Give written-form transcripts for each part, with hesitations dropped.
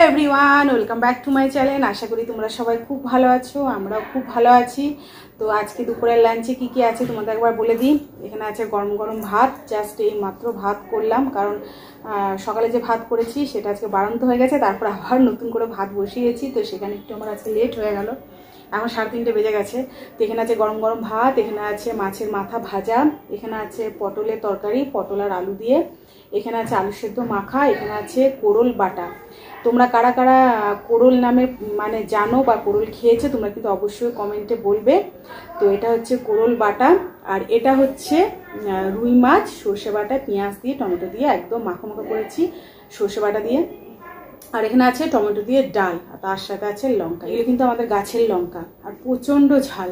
Everyone, welcome back to my channel. আশা করি তোমরা সবাই খুব ভালো আছো, আমরাও খুব ভালো আছি। তো আজকে দুপুরের লাঞ্চে কি কি আছে তোমাদের একবার বলে দিই। এখানে আছে গরম গরম ভাত, জাস্ট এই মাত্র ভাত করলাম, কারণ সকালে যে ভাত করেছি সেটা আজকে বাড়ন্ত হয়ে গেছে, তারপর আবার নতুন করে ভাত বসিয়েছি, তো সেখানে একটু আমার আজকে লেট হয়ে গেল, এখন 3:30 বেজে গেছে। তো এখানে আছে গরম গরম ভাত, এখানে আছে মাছের মাথা ভাজা, এখানে আছে পটলের তরকারি, পটল আর আলু দিয়ে, এখানে আছে আলু সেদ্ধ মাখা, এখানে আছে কোরল বাটা। তোমরা কারা কারা কোরল নামে মানে জানো বা কোরল খেয়েছো তোমরা কিন্তু অবশ্যই কমেন্টে বলবে। তো এটা হচ্ছে কোরল বাটা, আর এটা হচ্ছে রুই মাছ সর্ষে বাটা, পেঁয়াজ দিয়ে টমেটো দিয়ে একদম মাখো মাখো করেছি সর্ষে বাটা দিয়ে। আর এখানে আছে টমেটো দিয়ে ডাল, আর তার সাথে আছে লঙ্কা। এগুলো কিন্তু আমাদের গাছের লঙ্কা, আর প্রচণ্ড ঝাল।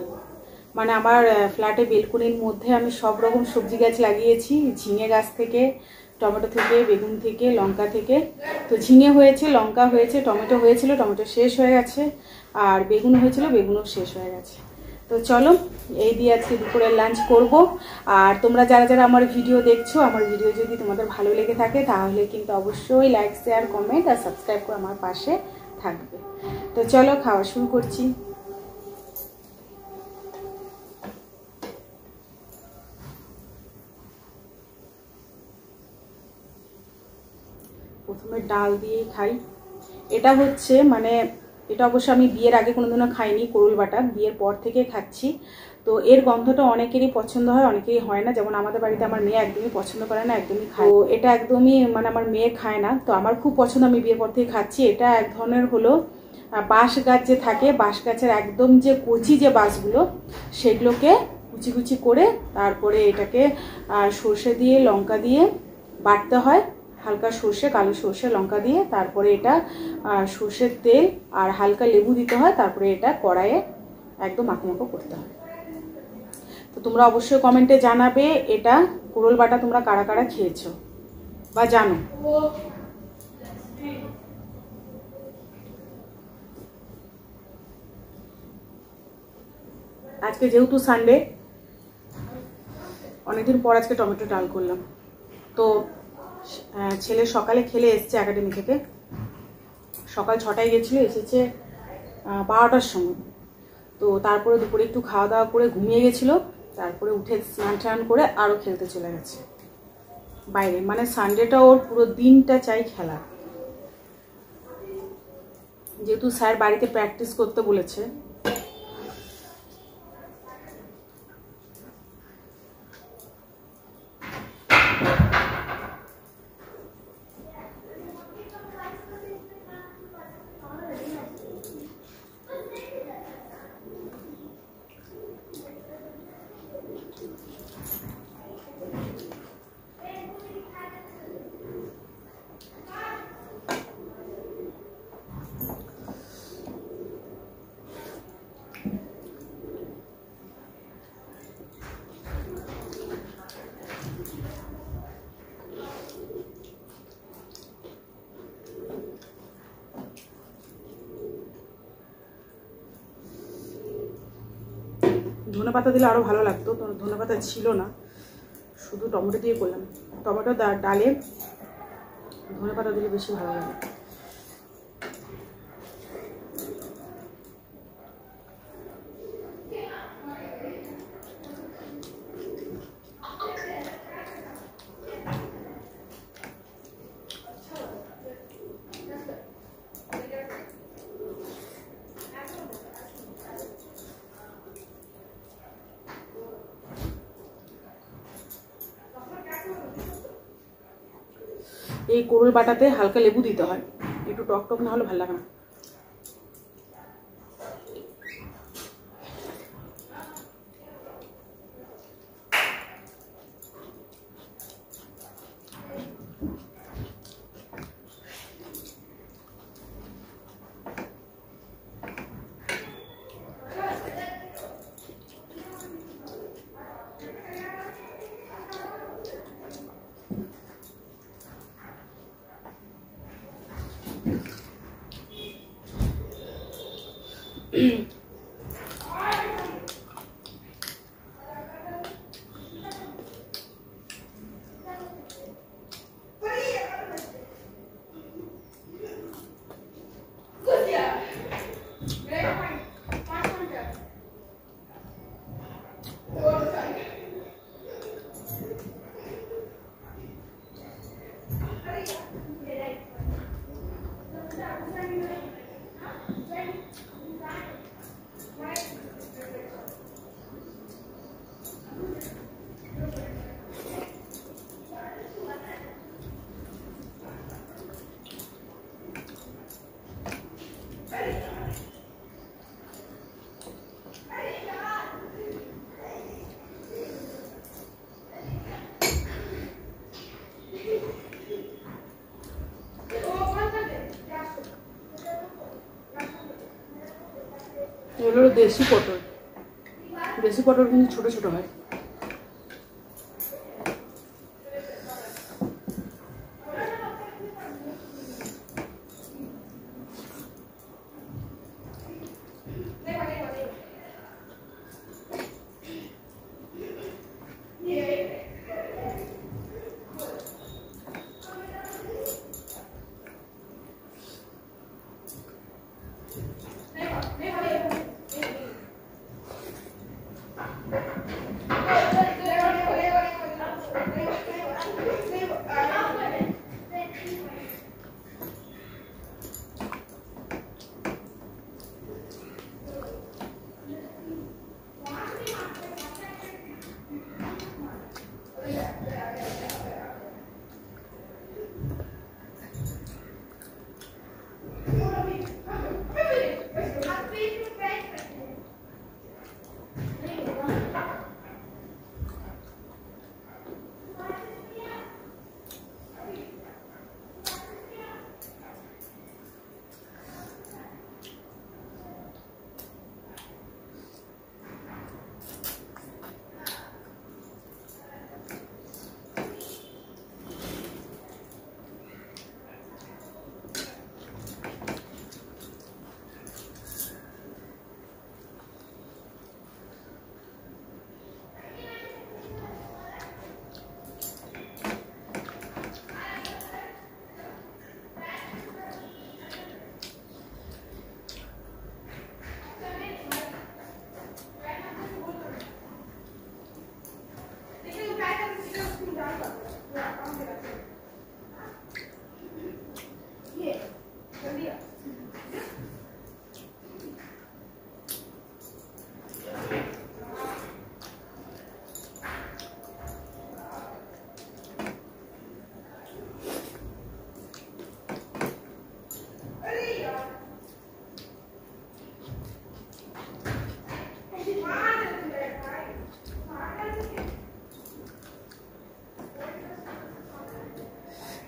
মানে আমার ফ্ল্যাটে বেলকনির মধ্যে আমি সব রকম সবজি গাছ লাগিয়েছি, ঝিঙে গাছ থেকে, টমেটো থেকে, বেগুন থেকে, লঙ্কা থেকে। তো ঝিঙে হয়েছে, লঙ্কা হয়েছে, টমেটো হয়েছিল, টমেটো শেষ হয়ে গেছে, আর বেগুন হয়েছিল, বেগুনও শেষ হয়ে গেছে। তো চলো এই দিয়ে আজকে দুপুরের লাঞ্চ করব। আর তোমরা যারা যারা আমার ভিডিও দেখছো, আমার ভিডিও যদি তোমাদের ভালো লেগে থাকে তাহলে কিন্তু অবশ্যই লাইক, শেয়ার, কমেন্ট আর সাবস্ক্রাইব করে আমার পাশে থাকবে। তো চলো খাওয়া শুরু করছি। প্রথমে ডাল দিয়েই খাই। এটা হচ্ছে মানে এটা অবশ্য আমি বিয়ের আগে কোনোদিনও খাইনি, কোরল বাটা বিয়ের পর থেকে খাচ্ছি। তো এর গন্ধটা অনেকেরই পছন্দ হয়, অনেকেরই হয় না। যেমন আমাদের বাড়িতে আমার মেয়ে একদমই পছন্দ করে না, একদমই খায়। তো এটা একদমই মানে আমার মেয়ে খায় না, তো আমার খুব পছন্দ, আমি বিয়ের পর থেকে খাচ্ছি। এটা এক ধরনের হলো বাঁশ গাছ যে থাকে, বাঁশ গাছের একদম যে কচি যে বাঁশগুলো সেগুলোকে কুচি কুচি করে তারপরে এটাকে সর্ষে দিয়ে লঙ্কা দিয়ে বাটতে হয়, হালকা সর্ষে, কালো সর্ষে লঙ্কা দিয়ে, তারপরে এটা সর্ষের তেল আর হালকা লেবু দিতে হয়, তারপরে এটা কড়াইয়ে একদম মাখো মাখো করতে হয়। তো তোমরা অবশ্যই কমেন্টে জানাবে এটা কোরল বাটা তোমরা কারা কারা খেয়েছো বা জানো। আজকে যেহেতু সানডে, অনেকদিন পর আজকে টমেটো ডাল করলাম। তো ছেলে সকালে খেলে এসছে একাডেমি থেকে, সকাল 6টায় গেছিলো, এসেছে 12টার সময়। তো তারপরে দুপুরে একটু খাওয়া দাওয়া করে ঘুমিয়ে গেছিলো, তারপরে উঠে স্নান টান করে আরও খেলতে চলে গেছে বাইরে। মানে সানডেটা ওর পুরো দিনটা চাই খেলা, যেহেতু স্যার বাড়িতে প্র্যাকটিস করতে বলেছে। ধনেপাতা দিলে আরও ভালো লাগতো, তো ধনেপাতা ছিল না, শুধু টমেটো দিয়ে করলাম। টমেটো ডালে ধনেপাতা দিলে বেশি ভালো লাগে। এই কোরল বাটাতে হালকা লেবু দিতে হয়, একটু টক টক না হলে ভালো লাগে না। এগুলো দেশি পটল, দেশি পটল কিন্তু ছোট ছোট হয়।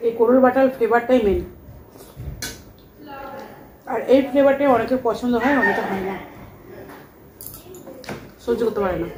এই কোরল বাটার ফ্লেভারটাই মেন, আর এই ফ্লেভারটাই অনেকের পছন্দ হয়, অনেকে হয় না, সহ্য করতে পারে না।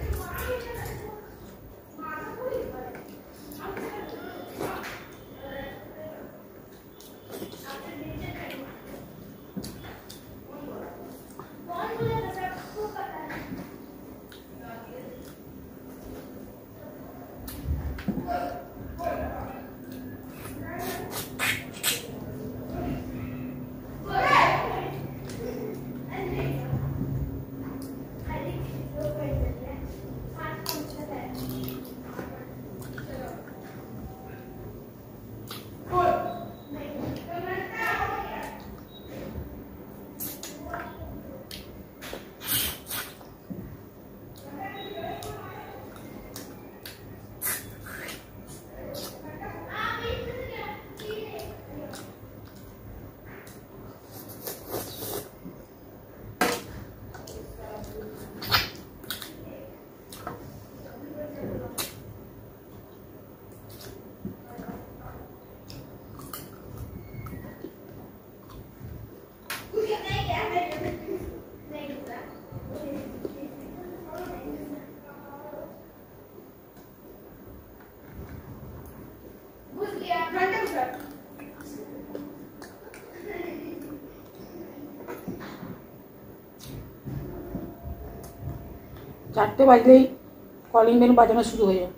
চারটে বাজলেই কলিং বেল বাজানো শুরু হয়ে যায়।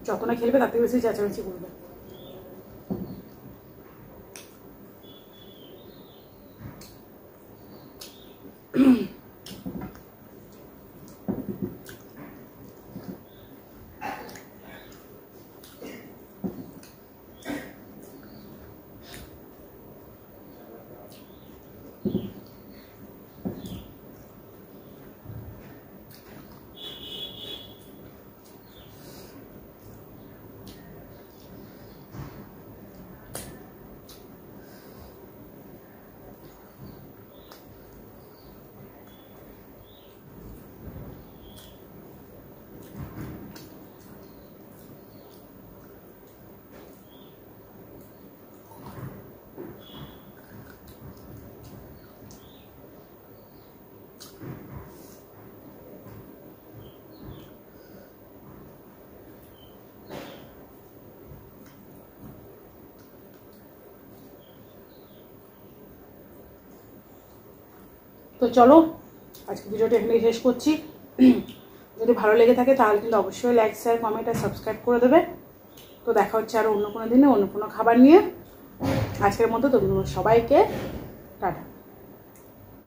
যত না খেলবে তার থেকে বেশি চেঁচামেচি করবে। তো চলো আজকে ভিডিওটা এখানে শেষ করছি। যদি ভালো লেগে থাকে তাহলে কিন্তু অবশ্যই লাইক শেয়ার কমেন্ট আর সাবস্ক্রাইব করে দেবে। তো দেখা হচ্ছে আরও অন্য কোনো দিনে অন্য কোনো খাবার নিয়ে। আজকের মতো তো সবাইকে টাটা।